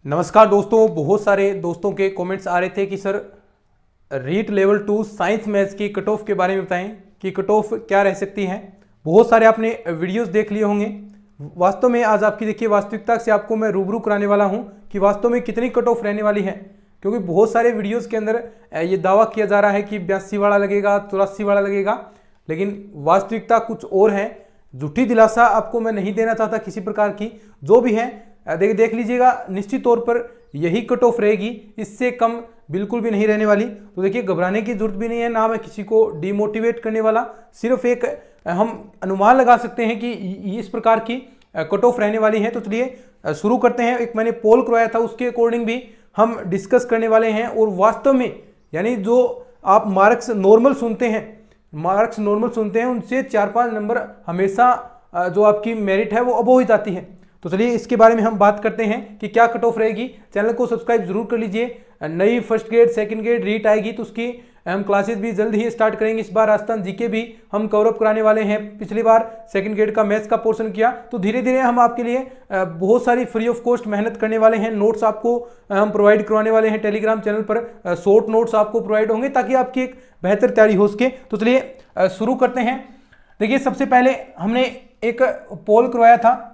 नमस्कार दोस्तों, बहुत सारे दोस्तों के कमेंट्स आ रहे थे कि sir REET level 2 science maths की कट ऑफ के बारे में बताएं कि कट ऑफ क्या रह सकती है। बहुत सारे आपने वीडियोस देख लिए होंगे। वास्तव में आज आपकी देखिए वास्तविकता से आपको मैं रूबरू कराने वाला हूं कि वास्तव में कितनी कट ऑफ रहने वाली है, क्योंकि बहुत सारे वीडियोज़ के अंदर ये दावा किया जा रहा है कि 82 वाला लगेगा, 84 वाला लगेगा, लेकिन वास्तविकता कुछ और है। झूठी दिलासा आपको मैं नहीं देना चाहता किसी प्रकार की। जो भी है देख लीजिएगा, निश्चित तौर पर यही कट ऑफ रहेगी, इससे कम बिल्कुल भी नहीं रहने वाली। तो देखिए घबराने की जरूरत भी नहीं है, ना मैं किसी को डिमोटिवेट करने वाला, सिर्फ एक हम अनुमान लगा सकते हैं कि इस प्रकार की कट ऑफ रहने वाली है। तो चलिए शुरू करते हैं। एक मैंने पोल करवाया था, उसके अकॉर्डिंग भी हम डिस्कस करने वाले हैं। और वास्तव में यानी जो आप मार्क्स नॉर्मल सुनते हैं उनसे 4-5 नंबर हमेशा जो आपकी मेरिट है वो अबोव ही जाती है। तो चलिए इसके बारे में हम बात करते हैं कि क्या कट ऑफ रहेगी। चैनल को सब्सक्राइब जरूर कर लीजिए। नई first grade second grade REET आएगी तो उसकी हम क्लासेस भी जल्द ही स्टार्ट करेंगे। इस बार राजस्थान जीके भी हम कवर अप कराने वाले हैं। पिछली बार सेकंड ग्रेड का मैथ्स का पोर्शन किया, तो धीरे धीरे हम आपके लिए बहुत सारी फ्री ऑफ कॉस्ट मेहनत करने वाले हैं। नोट्स आपको हम प्रोवाइड करवाने वाले हैं। टेलीग्राम चैनल पर शॉर्ट नोट्स आपको प्रोवाइड होंगे ताकि आपकी एक बेहतर तैयारी हो सके। तो चलिए शुरू करते हैं। देखिए सबसे पहले हमने एक पोल करवाया था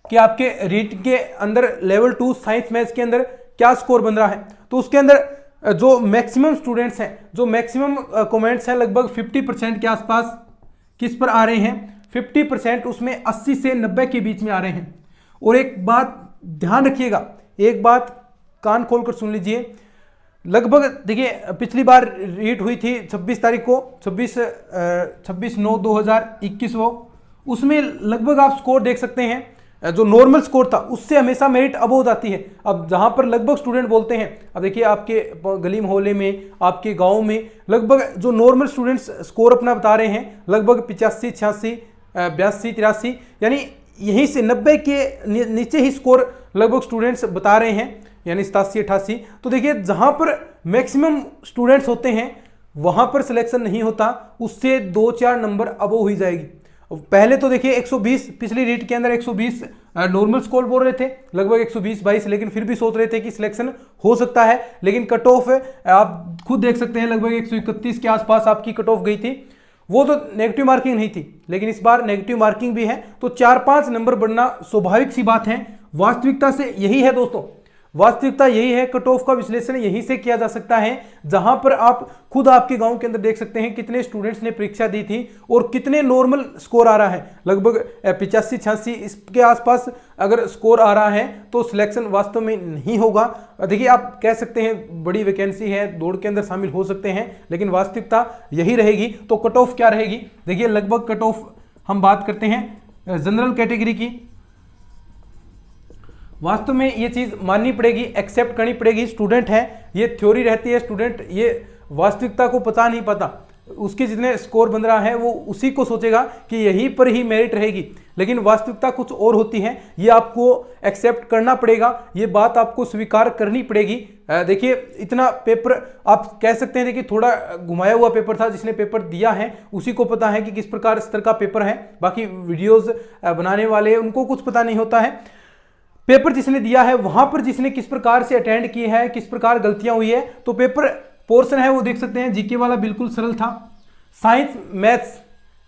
कि आपके रीट के अंदर लेवल 2 साइंस मैथ्स के अंदर क्या स्कोर बन रहा है। तो उसके अंदर जो मैक्सिमम स्टूडेंट्स हैं, जो मैक्सिमम कमेंट्स हैं, लगभग 50% के आसपास किस पर आ रहे हैं, 50% उसमें 80 से 90 के बीच में आ रहे हैं। और एक बात ध्यान रखिएगा, एक बात कान खोलकर सुन लीजिए। लगभग देखिए पिछली बार रीट हुई थी 26 तारीख को, 26/9/2021 उसमें लगभग आप स्कोर देख सकते हैं। जो नॉर्मल स्कोर था उससे हमेशा मेरिट अबोव जाती है। अब जहां पर लगभग स्टूडेंट बोलते हैं, अब देखिए आपके गली मोहल्ले में, आपके गांव में लगभग जो नॉर्मल स्टूडेंट्स स्कोर अपना बता रहे हैं लगभग 85, 86, 82, 83, यानी यहीं से 90 के नीचे ही स्कोर लगभग स्टूडेंट्स बता रहे हैं, यानी 87, 88। तो देखिए जहां पर मैक्सिमम स्टूडेंट्स होते हैं वहां पर सिलेक्शन नहीं होता, उससे 2-4 नंबर अबोव ही जाएगी। पहले तो देखिए 120, पिछली रीट के अंदर 120 नॉर्मल स्कोर बोल रहे थे, लगभग 120-22, लेकिन फिर भी सोच रहे थे कि सिलेक्शन हो सकता है। लेकिन कट ऑफ आप खुद देख सकते हैं लगभग 131 के आसपास आपकी कट ऑफ गई थी। वो तो नेगेटिव मार्किंग नहीं थी, लेकिन इस बार नेगेटिव मार्किंग भी है, तो 4-5 नंबर बढ़ना स्वाभाविक सी बात है। वास्तविकता से यही है दोस्तों, वास्तविकता यही है। कट ऑफ का विश्लेषण यहीं से किया जा सकता है, जहां पर आप खुद आपके गांव के अंदर देख सकते हैं कितने स्टूडेंट्स ने परीक्षा दी थी और कितने नॉर्मल स्कोर आ रहा है। लगभग 85-86 इसके आसपास अगर स्कोर आ रहा है तो सिलेक्शन वास्तव में नहीं होगा। देखिए आप कह सकते हैं बड़ी वैकेंसी है, दौड़ के अंदर शामिल हो सकते हैं, लेकिन वास्तविकता यही रहेगी। तो कट ऑफ क्या रहेगी, देखिए लगभग कट ऑफ हम बात करते हैं जनरल कैटेगरी की। वास्तव में ये चीज़ माननी पड़ेगी, एक्सेप्ट करनी पड़ेगी। स्टूडेंट है, ये थ्योरी रहती है, स्टूडेंट ये वास्तविकता को पता नहीं पाता, उसके जितने स्कोर बन रहा है वो उसी को सोचेगा कि यहीं पर ही मेरिट रहेगी, लेकिन वास्तविकता कुछ और होती है। ये आपको एक्सेप्ट करना पड़ेगा, ये बात आपको स्वीकार करनी पड़ेगी। देखिए इतना पेपर आप कह सकते हैं, देखिए थोड़ा घुमाया हुआ पेपर था, जिसने पेपर दिया है उसी को पता है कि किस प्रकार स्तर का पेपर है। बाकी वीडियोज़ बनाने वाले उनको कुछ पता नहीं होता है। पेपर जिसने दिया है वहां पर जिसने किस प्रकार से अटेंड किए हैं, किस प्रकार गलतियां हुई है, तो पेपर पोर्शन है वो देख सकते हैं। जीके वाला बिल्कुल सरल था। साइंस मैथ्स,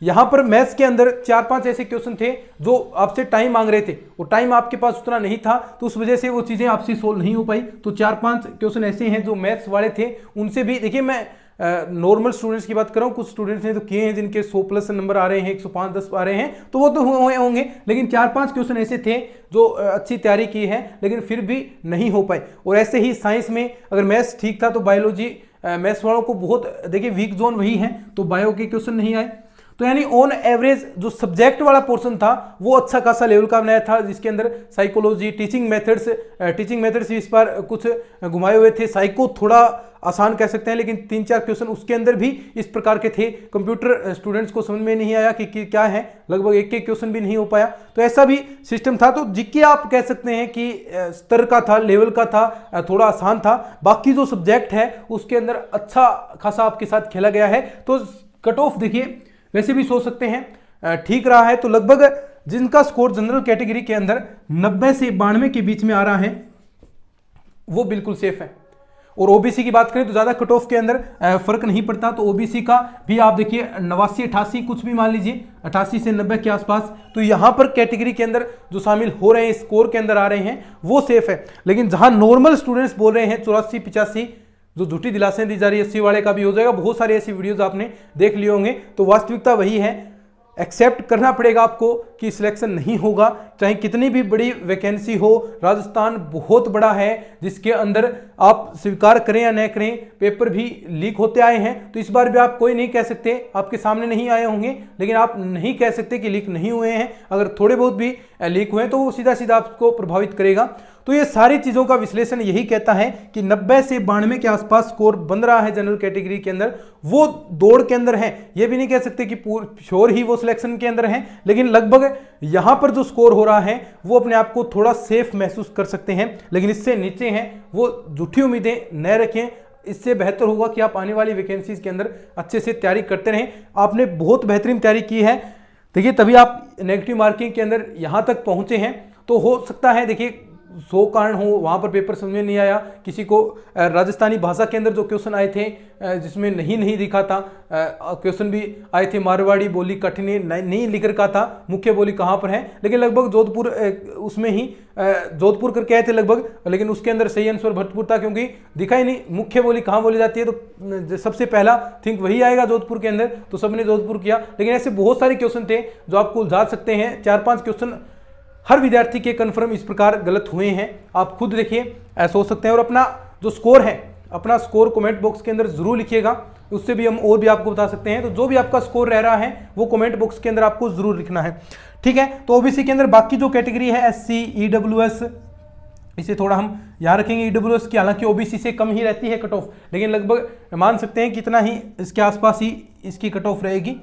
यहां पर मैथ्स के अंदर 4-5 ऐसे क्वेश्चन थे जो आपसे टाइम मांग रहे थे, वो टाइम आपके पास उतना नहीं था, तो उस वजह से वो चीजें आपसे सोल्व नहीं हो पाई। तो 4-5 क्वेश्चन ऐसे हैं जो मैथ्स वाले थे, उनसे भी देखिए मैं नॉर्मल स्टूडेंट्स की बात कर रहा हूँ। कुछ स्टूडेंट्स ने तो किए हैं जिनके 100+ नंबर आ रहे हैं, 105-10 आ रहे हैं, तो वो तो हुए होंगे, लेकिन 4-5 क्वेश्चन ऐसे थे जो अच्छी तैयारी की है लेकिन फिर भी नहीं हो पाए। और ऐसे ही साइंस में अगर मैथ्स ठीक था तो बायोलॉजी मैथ्स वालों को बहुत देखिए वीक जोन वही है, तो बायो के क्वेश्चन नहीं आए। तो यानी ऑन एवरेज जो सब्जेक्ट वाला पोर्शन था वो अच्छा खासा लेवल का बनाया था, जिसके अंदर साइकोलॉजी, टीचिंग मेथड्स इस बार कुछ घुमाए हुए थे। साइको थोड़ा आसान कह सकते हैं, लेकिन 3-4 क्वेश्चन उसके अंदर भी इस प्रकार के थे। कंप्यूटर स्टूडेंट्स को समझ में नहीं आया कि क्या है, लगभग एक क्वेश्चन भी नहीं हो पाया, तो ऐसा भी सिस्टम था। तो जीके आप कह सकते हैं कि स्तर का था, लेवल का था, थोड़ा आसान था। बाकी जो सब्जेक्ट है उसके अंदर अच्छा खासा आपके साथ खेला गया है। तो कट ऑफ देखिए वैसे भी सोच सकते हैं ठीक रहा है। तो लगभग जिनका स्कोर जनरल कैटेगरी के अंदर 90 से 92 के बीच में आ रहा है, वो बिल्कुल सेफ है। और ओबीसी की बात करें तो ज़्यादा कट ऑफ के अंदर फर्क नहीं पड़ता। तो ओबीसी का भी आप देखिए 89 88 कुछ भी मान लीजिए 88 से 90 के आसपास, तो यहाँ पर कैटेगरी के अंदर जो शामिल हो रहे हैं, स्कोर के अंदर आ रहे हैं, वो सेफ है। लेकिन जहाँ नॉर्मल स्टूडेंट्स बोल रहे हैं 84 85, जो झूठी दिलासें दी जा रही है 80 वाले का भी हो जाएगा, बहुत सारी ऐसी वीडियोज आपने देख लिए होंगे। तो वास्तविकता वही है, एक्सेप्ट करना पड़ेगा आपको कि सिलेक्शन नहीं होगा, चाहे कितनी भी बड़ी वैकेंसी हो। राजस्थान बहुत बड़ा है जिसके अंदर आप स्वीकार करें या न करें, पेपर भी लीक होते आए हैं। तो इस बार भी आप कोई नहीं कह सकते, आपके सामने नहीं आए होंगे, लेकिन आप नहीं कह सकते कि लीक नहीं हुए हैं। अगर थोड़े बहुत भी लीक हुए तो वो सीधा सीधा आपको प्रभावित करेगा। तो ये सारी चीज़ों का विश्लेषण यही कहता है कि 90 से 92 के आसपास स्कोर बन रहा है जनरल कैटेगरी के अंदर, वो दौड़ के अंदर है। ये भी नहीं कह सकते कि श्योर ही वो सिलेक्शन के अंदर है, लेकिन लगभग यहां पर जो स्कोर हो रहा है वो अपने आप को थोड़ा सेफ महसूस कर सकते हैं। लेकिन इससे नीचे हैं वो झूठी उम्मीदें न रखें। इससे बेहतर होगा कि आप आने वाली वैकेंसीज के अंदर अच्छे से तैयारी करते रहें। आपने बहुत बेहतरीन तैयारी की है, देखिए तभी आप नेगेटिव मार्किंग के अंदर यहां तक पहुंचे हैं। तो हो सकता है देखिए 100 कारण हो, वहाँ पर पेपर समझ में नहीं आया, किसी को राजस्थानी भाषा के अंदर जो क्वेश्चन आए थे जिसमें नहीं दिखा था, क्वेश्चन भी आए थे मारवाड़ी बोली कठिन नहीं लिख रखा था, मुख्य बोली कहाँ पर है, लेकिन लगभग जोधपुर उसमें ही जोधपुर करके आए थे लगभग, लेकिन उसके अंदर सही आंसर भरतपुर था, क्योंकि दिखा ही नहीं मुख्य बोली कहाँ बोली जाती है। तो सबसे पहला थिंक वही आएगा जोधपुर के अंदर, तो सबने जोधपुर किया। लेकिन ऐसे बहुत सारे क्वेश्चन थे जो आपको उलझा सकते हैं। 4-5 क्वेश्चन हर विद्यार्थी के कन्फर्म इस प्रकार गलत हुए हैं, आप खुद देखिए सोच सकते हैं। और अपना जो स्कोर है, अपना स्कोर कमेंट बॉक्स के अंदर जरूर लिखिएगा, उससे भी हम और भी आपको बता सकते हैं। तो जो भी आपका स्कोर रह रहा है वो कमेंट बॉक्स के अंदर आपको जरूर लिखना है, ठीक है। तो ओबीसी के अंदर बाकी जो कैटेगरी है एससी ईडब्ल्यूएस, इसे थोड़ा हम यहाँ रखेंगे ईडब्ल्यूएस की, हालांकि ओबीसी से कम ही रहती है कट ऑफ, लेकिन लगभग मान सकते हैं कि इतना ही इसके आसपास ही इसकी कट ऑफ रहेगी।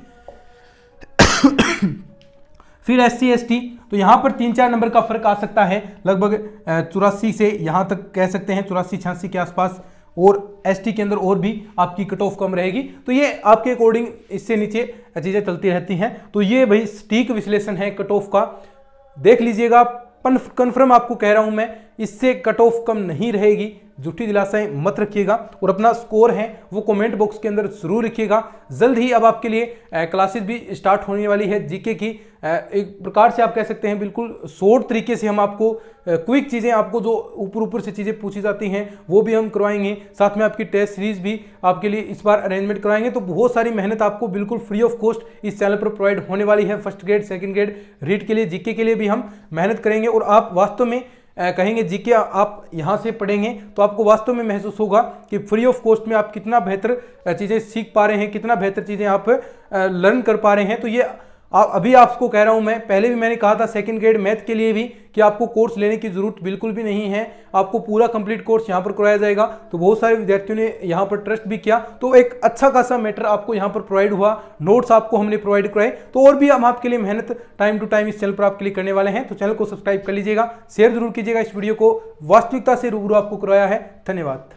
फिर एससी एसटी, तो यहाँ पर 3-4 नंबर का फर्क आ सकता है, लगभग 84 से यहाँ तक कह सकते हैं 84-86 के आसपास, और एसटी के अंदर और भी आपकी कट ऑफ कम रहेगी। तो ये आपके अकॉर्डिंग इससे नीचे चीज़ें चलती रहती हैं। तो ये भाई सटीक विश्लेषण है कट ऑफ का, देख लीजिएगा। कन्फर्म आपको कह रहा हूँ मैं, इससे कट ऑफ कम नहीं रहेगी, झूठी दिलासाएं मत रखिएगा। और अपना स्कोर है वो कमेंट बॉक्स के अंदर जरूर लिखिएगा। जल्द ही अब आपके लिए क्लासेस भी स्टार्ट होने वाली है जीके की, एक प्रकार से आप कह सकते हैं बिल्कुल शॉर्ट तरीके से हम आपको क्विक चीज़ें, आपको जो ऊपर से चीज़ें पूछी जाती हैं वो भी हम करवाएंगे। साथ में आपकी टेस्ट सीरीज भी आपके लिए इस बार अरेंजमेंट कराएंगे। तो बहुत सारी मेहनत आपको बिल्कुल फ्री ऑफ कॉस्ट इस चैनल पर प्रोवाइड होने वाली है। First grade, second grade, REET के लिए, जीके के लिए भी हम मेहनत करेंगे। और आप वास्तव में कहेंगे जीके आप यहाँ से पढ़ेंगे तो आपको वास्तव में महसूस होगा कि फ्री ऑफ कॉस्ट में आप कितना बेहतर चीज़ें सीख पा रहे हैं, कितना बेहतर चीज़ें आप लर्न कर पा रहे हैं। तो ये अभी आपको कह रहा हूं मैं, पहले भी मैंने कहा था सेकंड ग्रेड मैथ के लिए भी कि आपको कोर्स लेने की जरूरत बिल्कुल भी नहीं है, आपको पूरा कंप्लीट कोर्स यहां पर कराया जाएगा। तो बहुत सारे विद्यार्थियों ने यहां पर ट्रस्ट भी किया, तो एक अच्छा खासा मैटर आपको यहां पर प्रोवाइड हुआ, नोट्स आपको हमने प्रोवाइड कराए। तो और भी हम आपके लिए मेहनत टाइम टू टाइम इस चैनल पर आपके लिए करने वाले हैं। तो चैनल को सब्सक्राइब कर लीजिएगा, शेयर जरूर कीजिएगा इस वीडियो को, वास्तविकता से रूबरू आपको करवाया है। धन्यवाद।